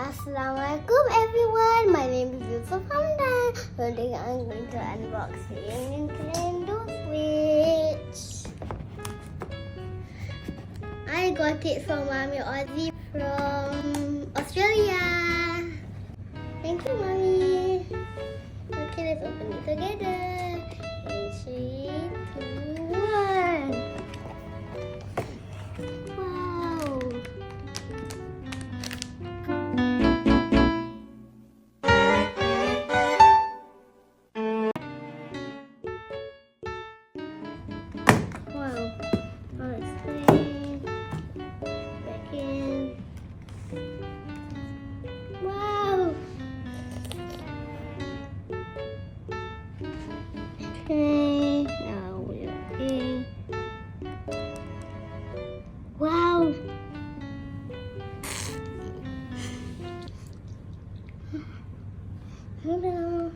Assalamualaikum everyone, my name is Yusuf Hamdan. Today I'm going to unbox the Nintendo Switch. I got it from Mommy Ozzy from Australia. Thank you, Mommy. Okay, let's open it together. In 3, 2, 1. Wow. Wow. I'll explain. Back in. Wow. Okay. Now we're in. Wow. Hello.